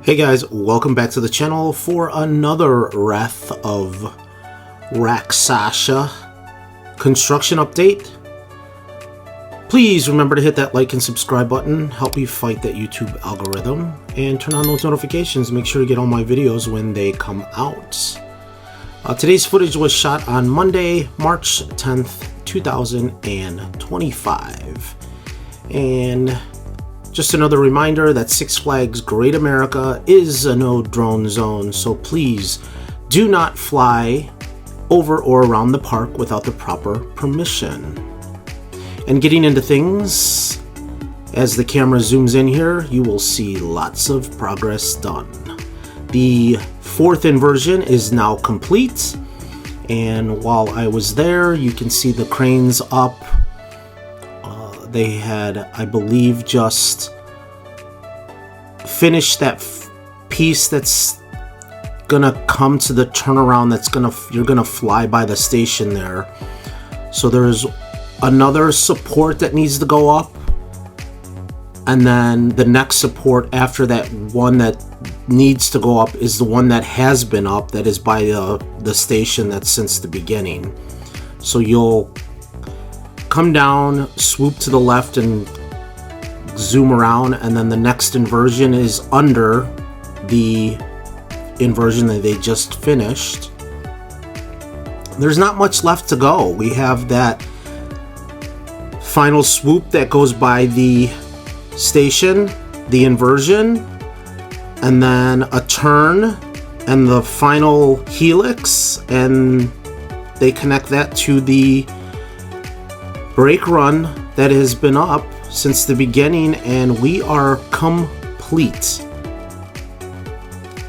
Hey guys, welcome back to the channel for another Wrath of Rakshasa construction update. Please remember to hit that like and subscribe button, help me fight that YouTube algorithm, and turn on those notifications. Make sure to get all my videos when they come out. Today's footage was shot on Monday, March 10th, 2025. And just another reminder that Six Flags Great America is a no drone zone, so please do not fly over or around the park without the proper permission. And getting into things, as the camera zooms in here, you will see lots of progress done. The fourth inversion is now complete, and while I was there, you can see the cranes up. They had, I believe, just finished that piece that's gonna come to the turnaround. You're gonna fly by the station there. So there's another support that needs to go up, and then the next support after that one that needs to go up is the one that has been up, that is by the station that's since the beginning. So you'll come down, swoop to the left, and zoom around, and then the next inversion is under the inversion that they just finished. There's not much left to go. We have that final swoop that goes by the station, the inversion, and then a turn and the final helix, and they connect that to the brake run that has been up since the beginning, and we are complete.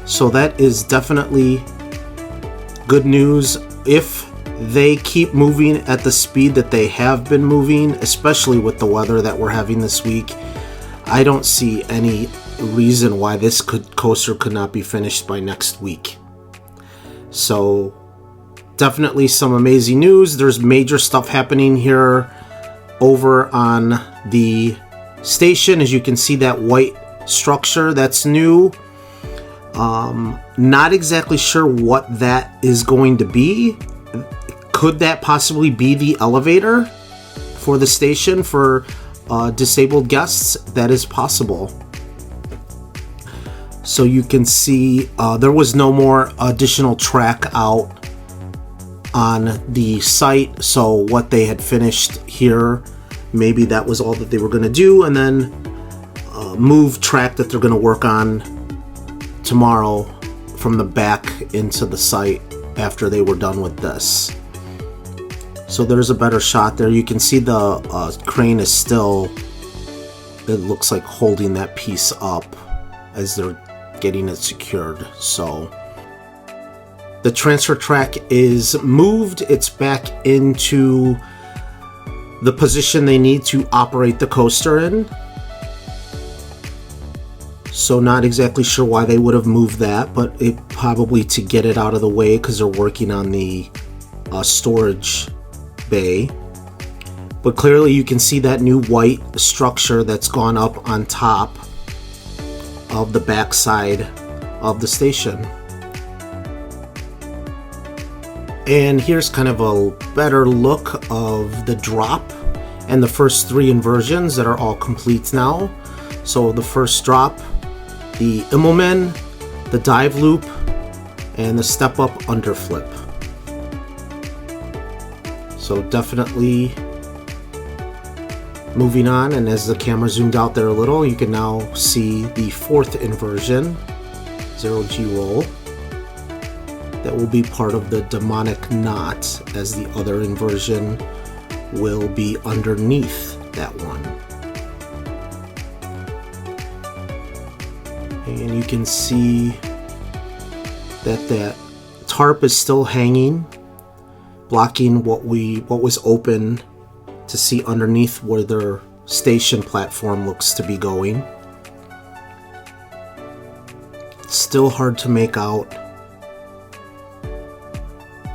So that is definitely good news. If they keep moving at the speed that they have been moving, especially with the weather that we're having this week, I don't see any reason why this coaster could not be finished by next week. So definitely some amazing news. There's major stuff happening here over on the station. As you can see, that white structure that's new. Not exactly sure what that is going to be. Could that possibly be the elevator for the station for disabled guests? That is possible. So you can see there was no more additional track out on the site, so what they had finished here, maybe that was all that they were going to do, and then move track that they're going to work on tomorrow from the back into the site after they were done with this. So there's a better shot there. You can see the crane is still, it looks like, holding that piece up as they're getting it secured. So the transfer track is moved. It's back into the position they need to operate the coaster in. So not exactly sure why they would have moved that, but it probably to get it out of the way because they're working on the storage bay. But clearly you can see that new white structure that's gone up on top of the backside of the station. And here's kind of a better look of the drop and the first three inversions that are all complete now. So the first drop, the Immelman, the dive loop, and the step up underflip. So definitely moving on, and as the camera zoomed out there a little, you can now see the fourth inversion, 0G roll. That will be part of the demonic knot, as the other inversion will be underneath that one. And you can see that that tarp is still hanging, blocking what was open to see underneath where their station platform looks to be going. It's still hard to make out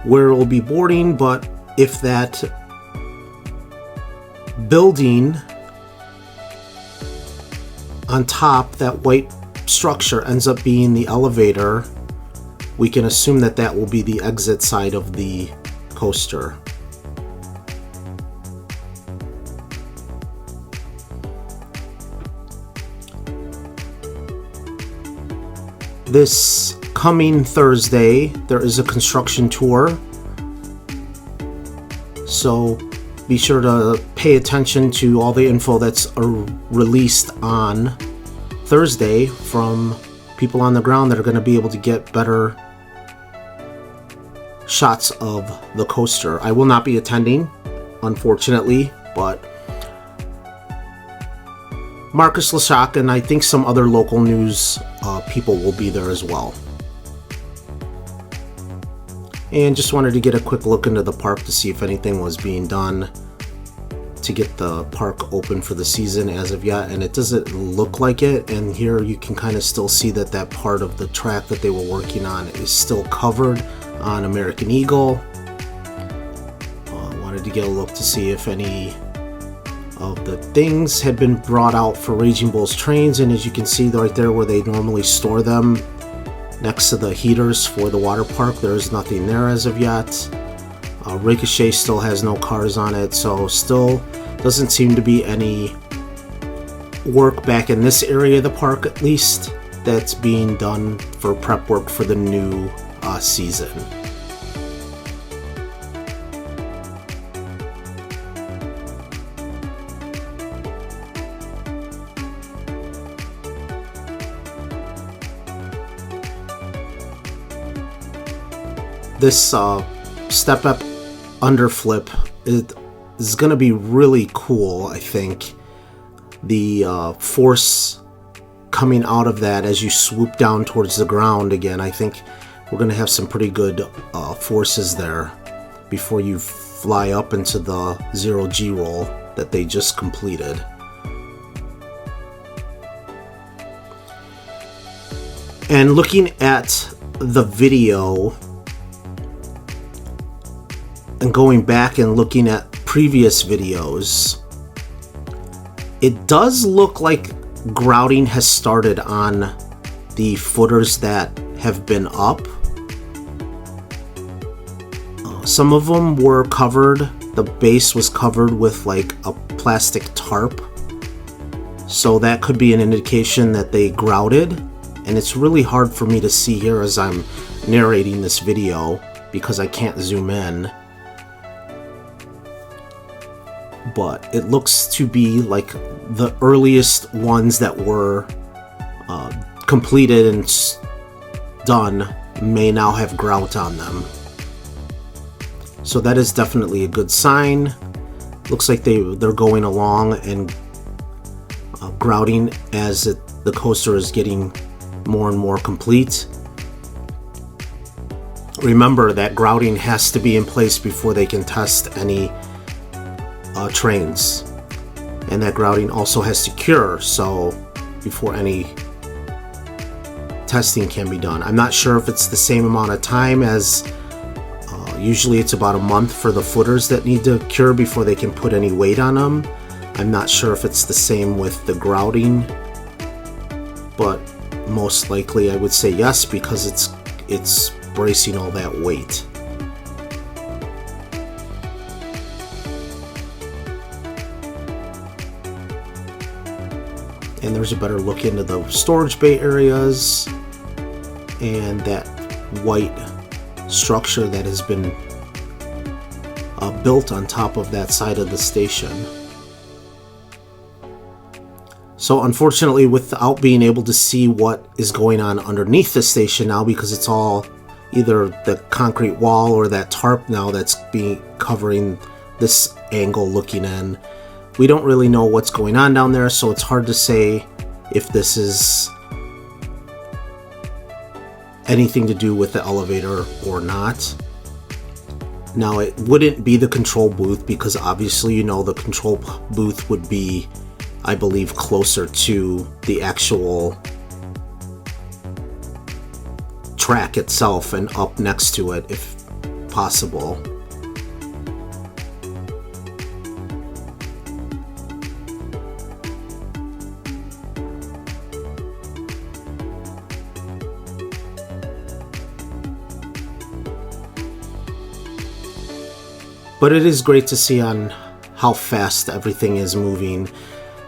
where it will be boarding, but if that building on top, that white structure ends up being the elevator, we can assume that that will be the exit side of the coaster. This coming Thursday, there is a construction tour, so be sure to pay attention to all the info that's released on Thursday from people on the ground that are going to be able to get better shots of the coaster. I will not be attending, unfortunately, but Marcus Lashak and I think some other local news people will be there as well. And just wanted to get a quick look into the park to see if anything was being done to get the park open for the season as of yet, and it doesn't look like it. And here you can kind of still see that that part of the track that they were working on is still covered on American Eagle. Wanted to get a look to see if any of the things had been brought out for Raging Bull's trains, and as you can see right there where they normally store them next to the heaters for the water park, there is nothing there as of yet. Ricochet still has no cars on it, so still doesn't seem to be any work back in this area of the park, at least, that's being done for prep work for the new season. This step-up underflip is going to be really cool, I think. The force coming out of that as you swoop down towards the ground again, I think we're going to have some pretty good forces there before you fly up into the 0G roll that they just completed. And looking at the video and going back and looking at previous videos, it does look like grouting has started on the footers that have been up. Some of them were covered, the base was covered with like a plastic tarp, so that could be an indication that they grouted, and it's really hard for me to see here as I'm narrating this video because I can't zoom in. But it looks to be like the earliest ones that were completed and done may now have grout on them. So that is definitely a good sign. Looks like they're going along and grouting as the coaster is getting more and more complete. Remember that grouting has to be in place before they can test any trains, and that grouting also has to cure, so before any testing can be done. I'm not sure if it's the same amount of time as usually it's about a month for the footers that need to cure before they can put any weight on them. I'm not sure if it's the same with the grouting, but most likely I would say yes, because it's bracing all that weight. And there's a better look into the storage bay areas and that white structure that has been built on top of that side of the station. So unfortunately, without being able to see what is going on underneath the station now, because it's all either the concrete wall or that tarp now that's covering this angle looking in, we don't really know what's going on down there, so it's hard to say if this is anything to do with the elevator or not. Now, it wouldn't be the control booth, because obviously, you know, the control booth would be, I believe, closer to the actual track itself and up next to it if possible. But it is great to see on how fast everything is moving.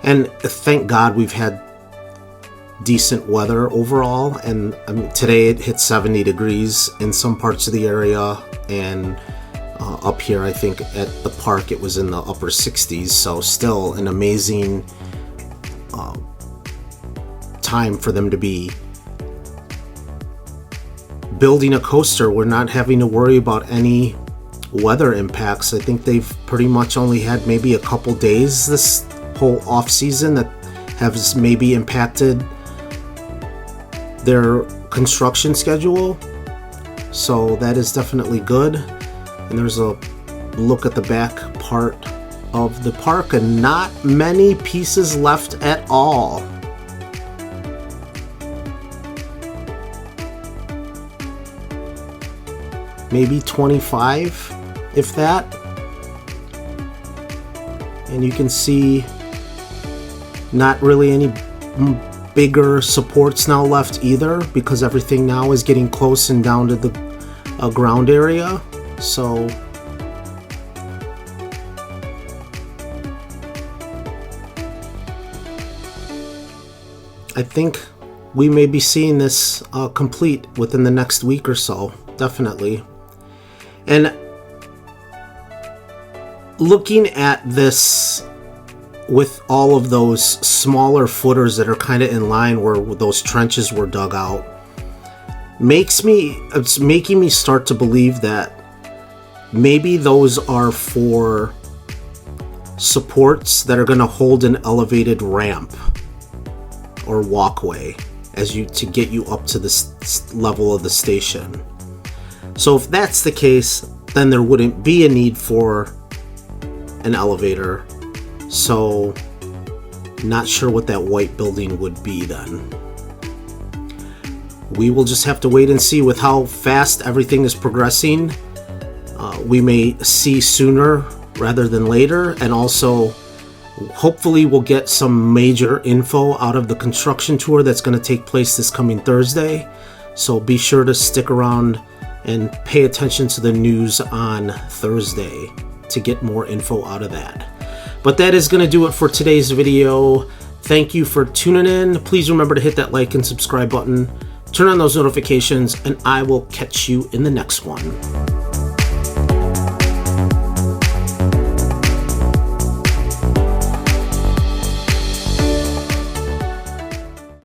And thank God we've had decent weather overall. And I mean, today it hit 70 degrees in some parts of the area. And up here, I think at the park, it was in the upper 60s. So still an amazing time for them to be building a coaster. We're not having to worry about any weather impacts. I think they've pretty much only had maybe a couple days this whole off season that has maybe impacted their construction schedule. So that is definitely good. And there's a look at the back part of the park, and not many pieces left at all. Maybe 25, if that. And you can see not really any bigger supports now left either, because everything now is getting close and down to the ground area. So I think we may be seeing this complete within the next week or so, definitely. And looking at this with all of those smaller footers that are kind of in line where those trenches were dug out, it's making me start to believe that maybe those are for supports that are going to hold an elevated ramp or walkway to get you up to this level of the station. So if that's the case, then there wouldn't be a need for an elevator. So not sure what that white building would be then. We will just have to wait and see with how fast everything is progressing. We may see sooner rather than later, and also hopefully we'll get some major info out of the construction tour that's going to take place this coming Thursday. So be sure to stick around and pay attention to the news on Thursday to get more info out of that. But that is going to do it for today's video. Thank you for tuning in. Please remember to hit that like and subscribe button, turn on those notifications, and I will catch you in the next one.